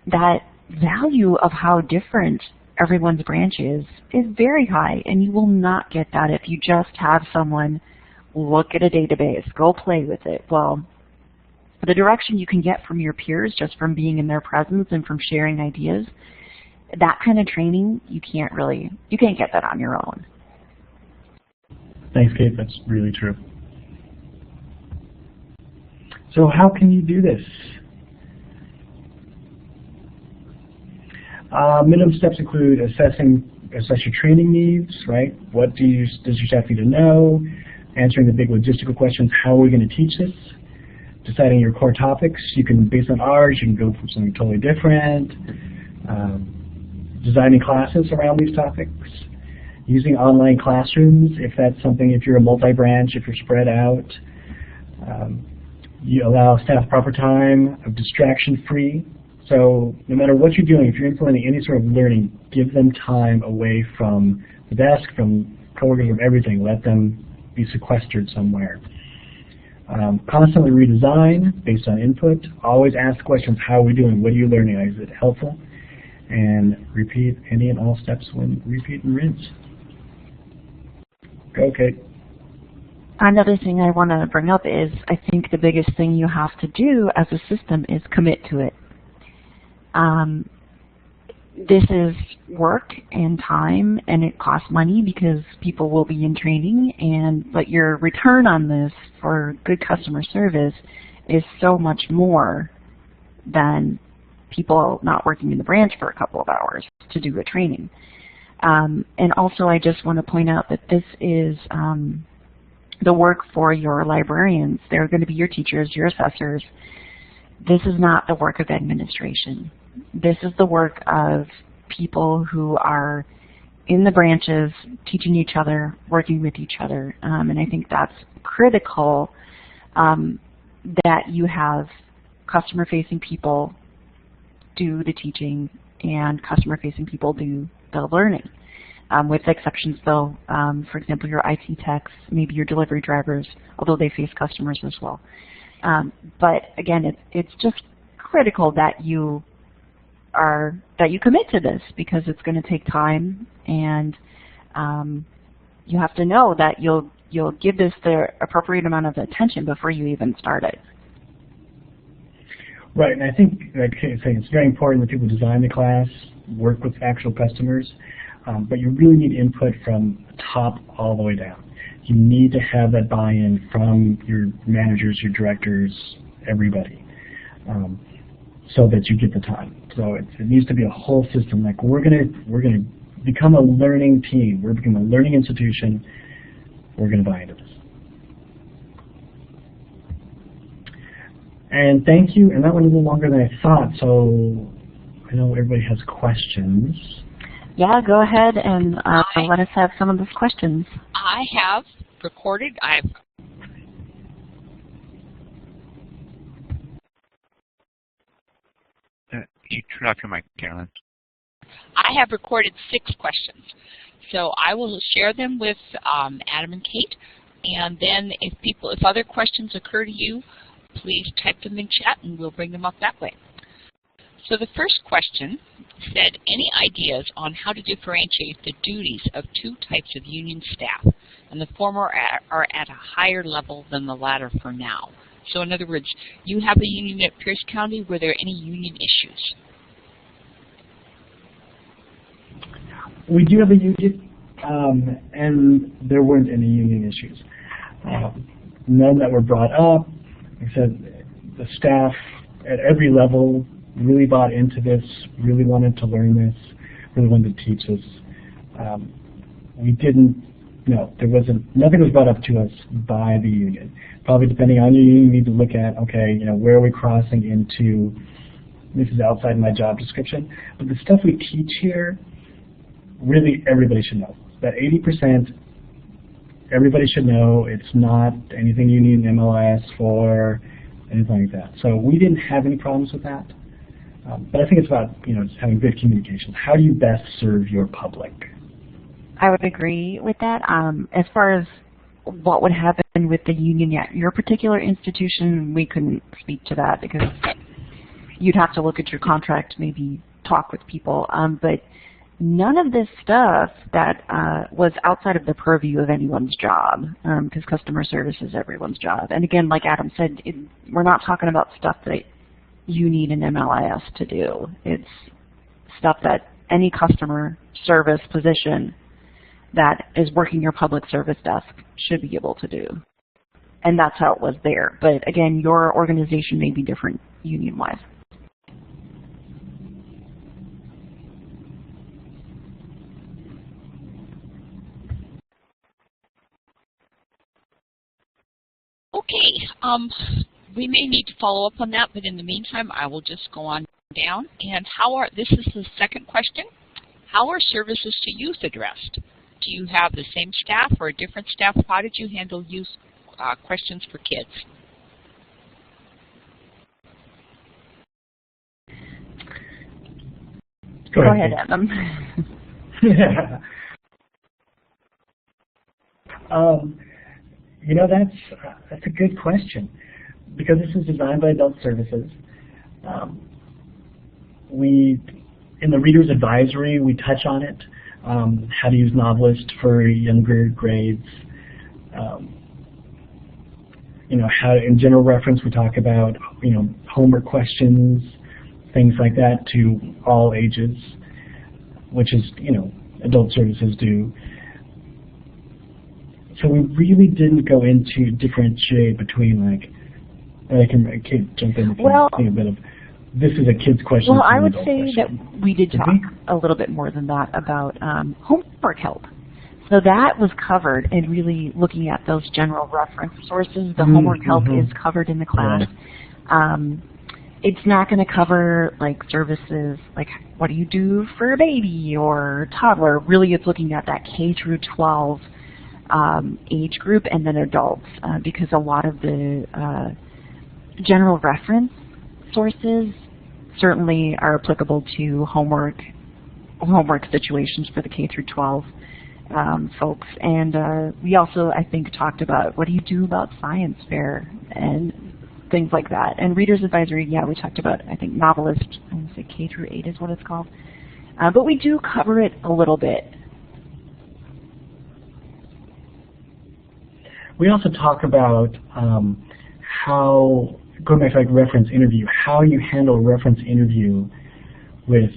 that value of how different everyone's branch is very high, and you will not get that if you just have someone look at a database, go play with it. Well, the direction you can get from your peers just from being in their presence and from sharing ideas, that kind of training, you can't get that on your own. Thanks, Kate. That's really true. So how can you do this? Minimum steps include assess your training needs, right? What does your staff need to know? Answering the big logistical questions, how are we going to teach this? Deciding your core topics. You can, based on ours, you can go for something totally different. Designing classes around these topics. Using online classrooms, if that's something, if you're a multi-branch, if you're spread out. You allow staff proper time of distraction-free. So no matter what you're doing, if you're implementing any sort of learning, give them time away from the desk, from coworkers, from everything. Let them be sequestered somewhere. Constantly redesign based on input. Always ask questions, how are we doing? What are you learning? Is it helpful? And repeat any and all steps when repeat and rinse. Go, Kate. Another thing I want to bring up is I think the biggest thing you have to do as a system is commit to it. This is work and time, and it costs money because people will be in training, but your return on this for good customer service is so much more than people not working in the branch for a couple of hours to do a training. And also I just want to point out that this is the work for your librarians. They're going to be your teachers, your assessors. This is not the work of administration. This is the work of people who are in the branches, teaching each other, working with each other. And I think that's critical, that you have customer-facing people do the teaching and customer-facing people do the learning. With exceptions though, for example, your IT techs, maybe your delivery drivers, although they face customers as well. But again, it's just critical that you commit to this, because it's going to take time, and you have to know that you'll give this the appropriate amount of attention before you even start it. Right, and I think, like I say, it's very important that people design the class, work with actual customers, but you really need input from the top all the way down. You need to have that buy-in from your managers, your directors, everybody, so that you get the time. So it needs to be a whole system. Like we're gonna become a learning team. We're becoming a learning institution. We're gonna buy into this. And thank you. And that went a little longer than I thought. So I know everybody has questions. Yeah, go ahead and let us have some of those questions. I have recorded. You turn off your mic, Carolyn. I have recorded 6 questions. So I will share them with Adam and Kate. And then if other questions occur to you, please type them in chat and we'll bring them up that way. So the first question said, any ideas on how to differentiate the duties of 2 types of union staff, and the former are at a higher level than the latter for now? So in other words, you have a union at Pierce County. Were there any union issues? We do have a union, and there weren't any union issues. None that were brought up. Like I said, the staff at every level really bought into this, really wanted to learn this, really wanted to teach us. Nothing was brought up to us by the union. Probably depending on your union, you need to look at, okay, where are we crossing into, this is outside my job description. But the stuff we teach here, really everybody should know. That 80%, everybody should know. It's not anything you need an MLS for, anything like that. So we didn't have any problems with that. But I think it's about just having good communication. How do you best serve your public? I would agree with that. As far as what would happen with the union at your particular institution, we couldn't speak to that because you'd have to look at your contract, maybe talk with people. But none of this stuff that was outside of the purview of anyone's job, because customer service is everyone's job. And again, like Adam said, we're not talking about stuff that you need an MLIS to do. It's stuff that any customer service position that is working your public service desk should be able to do. And that's how it was there. But again, your organization may be different union-wise. Okay, we may need to follow up on that, but in the meantime, I will just go on down. And this is the second question. How are services to youth addressed? Do you have the same staff or a different staff? How did you handle youth questions for kids? Go ahead, Adam. Yeah. That's a good question, because this is designed by Adult Services. In the Reader's Advisory, we touch on it, how to use Novelist for younger grades. How in general reference we talk about, homework questions, things like that to all ages, which is, Adult Services do. So we really didn't go into differentiate between I can jump in a bit of this is a kid's question. Well, I would say that we did talk a little bit more than that about homework help. So that was covered in really looking at those general reference sources. The homework help is covered in the class. Right. It's not going to cover services like what do you do for a baby or toddler. Really, it's looking at that K through 12 age group and then adults, because a lot of the general reference resources certainly are applicable to homework situations for the K through 12 folks. And we also, I think, talked about what do you do about science fair and things like that. And reader's advisory, yeah, we talked about, I think, novelist, I want to say K through 8 is what it's called. But we do cover it a little bit. We also talk about how, going back to like reference interview, how you handle reference interview with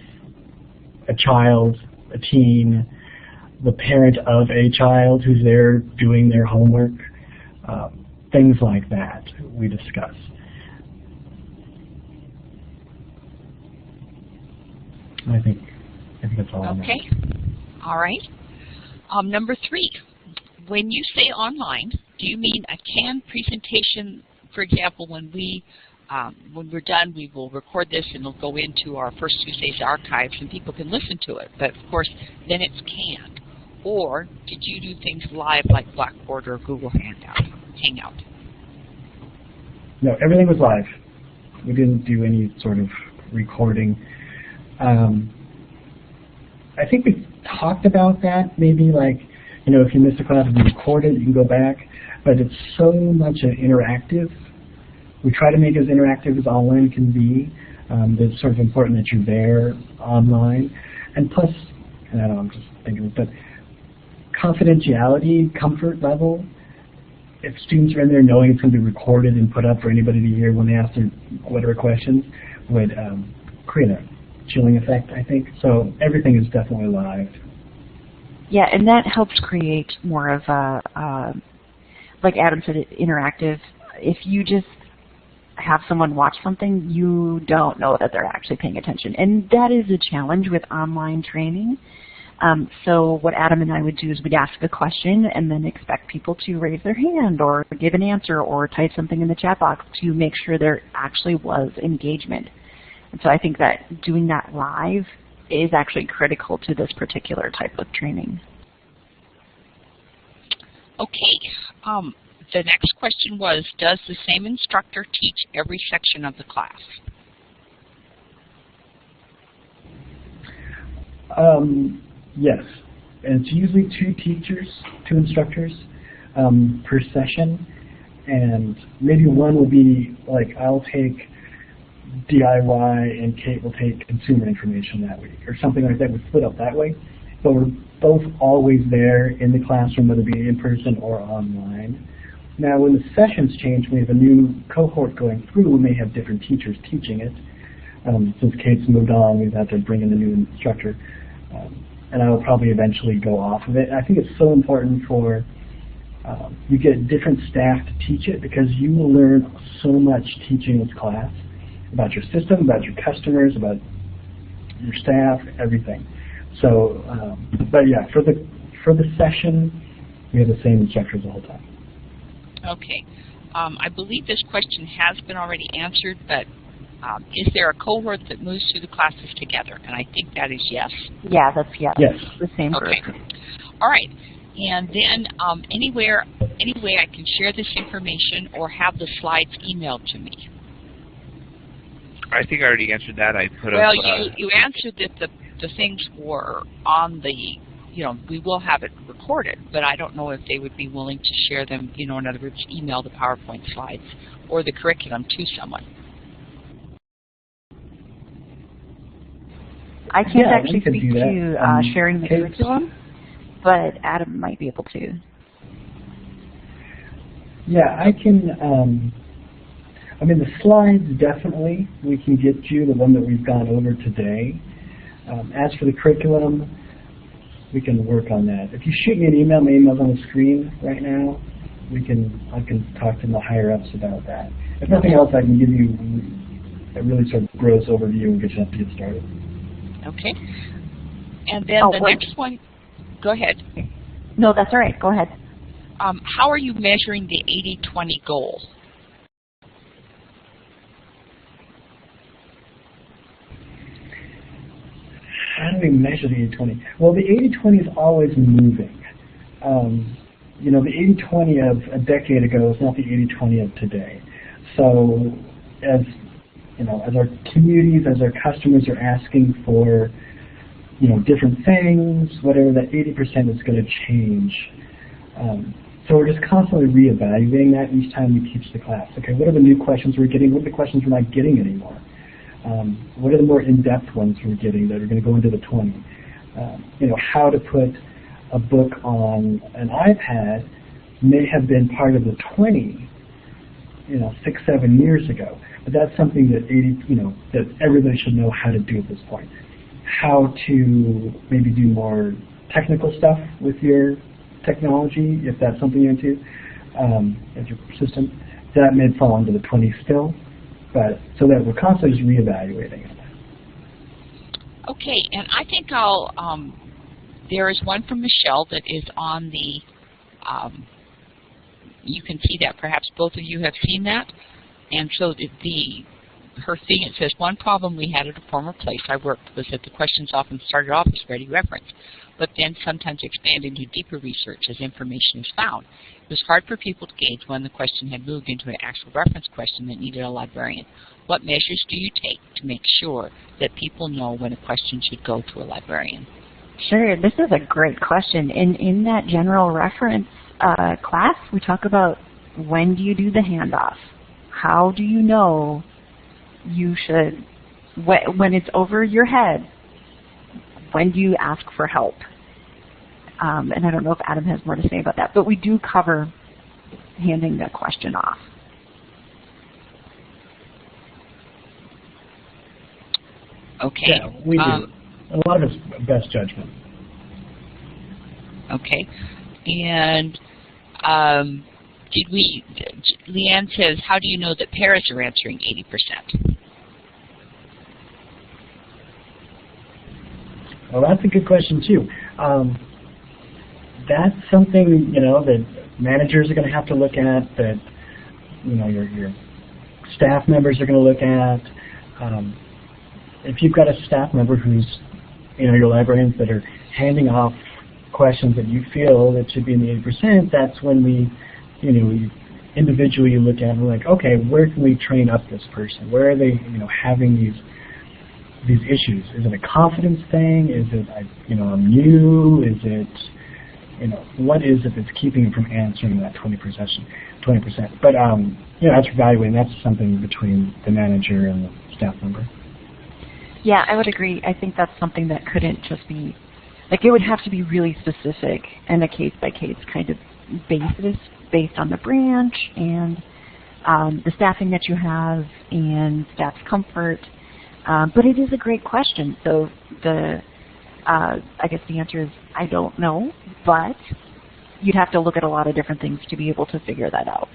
a child, a teen, the parent of a child who's there doing their homework, things like that we discuss. I think that's all. Okay. All right. Number 3, when you say online, do you mean a canned presentation? For example, when we're done, we will record this and it'll go into our First Tuesdays archives and people can listen to it. But of course, then it's canned. Or did you do things live like Blackboard or Google Hangout? No, everything was live. We didn't do any sort of recording. I think we talked about that, maybe like, you know, if you missed a class and you record it, you can go back. But it's so much interactive. We try to make it as interactive as online can be. It's sort of important that you're there online. And plus, and I don't know, I'm just thinking, but confidentiality, comfort level, if students are in there knowing it's going to be recorded and put up for anybody to hear when they ask their whatever questions, would create a chilling effect, I think. So everything is definitely live. Yeah, and that helps create more of a, like Adam said, interactive. If you just have someone watch something, you don't know that they're actually paying attention. And that is a challenge with online training. So what Adam and I would do is we'd ask a question and then expect people to raise their hand or give an answer or type something in the chat box to make sure there actually was engagement. And so I think that doing that live is actually critical to this particular type of training. Okay. The next question was, does the same instructor teach every section of the class? Yes. And it's usually 2 teachers, 2 instructors per session. And maybe one will be like, I'll take DIY and Kate will take consumer information that week or something like that. We split up that way. But we're both always there in the classroom, whether it be in person or online. Now, when the sessions change, we have a new cohort going through. We may have different teachers teaching it. Since Kate's moved on, we've had to bring in a new instructor. And I will probably eventually go off of it. I think it's so important for you get different staff to teach it because you will learn so much teaching this class about your system, about your customers, about your staff, everything. So, but yeah, for the session, we have the same instructors the whole time. Okay. I believe this question has been already answered, but is there a cohort that moves through the classes together? And I think that is yes. Yeah, that's yes. Yes. The same group. Okay. All right. And then any way I can share this information or have the slides emailed to me? I think I already answered that. I put well, up, you answered that the things were on the, you know, we will have it recorded, but I don't know if they would be willing to share them, you know, in other words, email the PowerPoint slides or the curriculum to someone. I can't actually speak to sharing the curriculum, but Adam might be able to. Yeah, I can, I mean, the slides, definitely, we can get you, the one that we've gone over today. As for the curriculum, we can work on that. If you shoot me an email, my email's on the screen right now, I can talk to the higher-ups about that. If nothing else, I can give you a really sort of gross overview and get you up to get started. Okay. And then the next one, go ahead. No, that's all right. Go ahead. How are you measuring the 80-20 goal? How do we measure the 80-20? Well, the 80-20 is always moving. You know, the 80-20 of a decade ago is not the 80-20 of today. So as as our communities, as our customers are asking for, different things, whatever, that 80% is going to change. So we're just constantly reevaluating that each time we teach the class. Okay, what are the new questions we're getting? What are the questions we're not getting anymore? What are the more in-depth ones we're getting that are going to go into the 20? How to put a book on an iPad may have been part of the 20, 6, 7 years ago. But that's something that that everybody should know how to do at this point. How to maybe do more technical stuff with your technology, if that's something you're into, as your system. That may fall into the 20 still, but so that we're constantly just reevaluating it. Okay, and I think I'll, there is one from Michelle that is on the, you can see that, perhaps both of you have seen that. And so her thing, it says, one problem we had at a former place I worked was that the questions often started off as ready reference, but then sometimes expand into deeper research as information is found. It was hard for people to gauge when the question had moved into an actual reference question that needed a librarian. What measures do you take to make sure that people know when a question should go to a librarian? Sure, this is a great question. In that general reference class, we talk about when do you do the handoff? How do you know you should, when it's over your head, when do you ask for help? And I don't know if Adam has more to say about that, but we do cover handing the question off. Okay. Yeah, we do. A lot of it's best judgment. Okay. And Leanne says, how do you know that parents are answering 80%? Well, that's a good question too. That's something that managers are going to have to look at. That your staff members are going to look at. If you've got a staff member who's your librarians that are handing off questions that you feel that should be in the 80%, that's when we individually look at and we're like, okay, where can we train up this person? Where are they having these issues? Is it a confidence thing? Is it I'm new? Is it what is it that's keeping them from answering that 20%? But that's evaluating. That's something between the manager and the staff member. Yeah, I would agree. I think that's something that couldn't just be, like, it would have to be really specific and a case-by-case kind of basis based on the branch and the staffing that you have and staff's comfort. But it is a great question. So I guess the answer is I don't know, but you'd have to look at a lot of different things to be able to figure that out.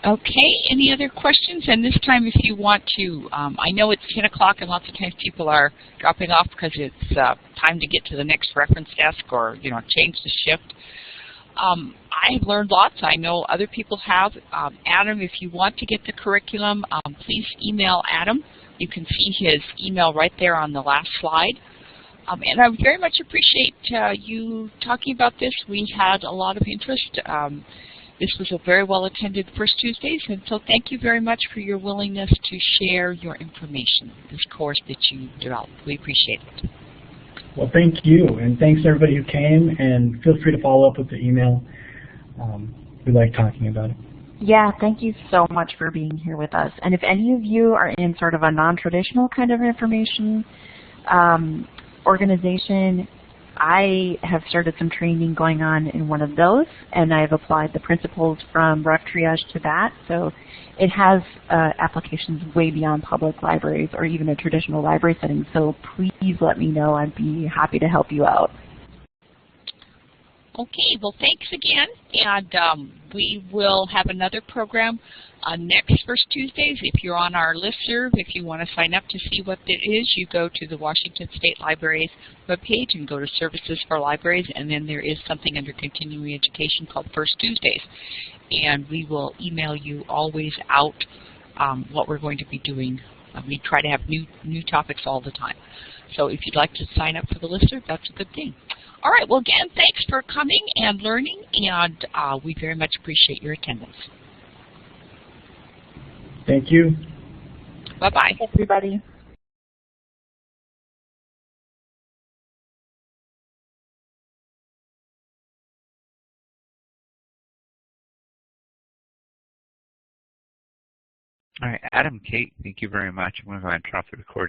Okay, any other questions? And this time if you want to, I know it's 10 o'clock and lots of times people are dropping off because it's time to get to the next reference desk or, change the shift. I've learned lots. I know other people have. Adam, if you want to get the curriculum, please email Adam. You can see his email right there on the last slide. And I very much appreciate you talking about this. We had a lot of interest. This was a very well-attended First Tuesdays, and so thank you very much for your willingness to share your information, this course that you developed. We appreciate it. Well, thank you, and thanks to everybody who came, and feel free to follow up with the email. We like talking about it. Yeah, thank you so much for being here with us. And if any of you are in sort of a non-traditional kind of information organization, I have started some training going on in one of those, and I've applied the principles from Rough Triage to that. So it has applications way beyond public libraries or even a traditional library setting. So please let me know. I'd be happy to help you out. Okay, well, thanks again, and we will have another program next First Tuesdays. If you're on our listserv, if you want to sign up to see what it is, you go to the Washington State Library's webpage and go to Services for Libraries, and then there is something under Continuing Education called First Tuesdays. And we will email you always out what we're going to be doing. We try to have new topics all the time. So if you'd like to sign up for the listserv, that's a good thing. All right, well, again, thanks for coming and learning, and we very much appreciate your attendance. Thank you. Bye-bye. Thanks, everybody. All right, Adam, Kate, thank you very much. I'm going to go ahead and drop the recording.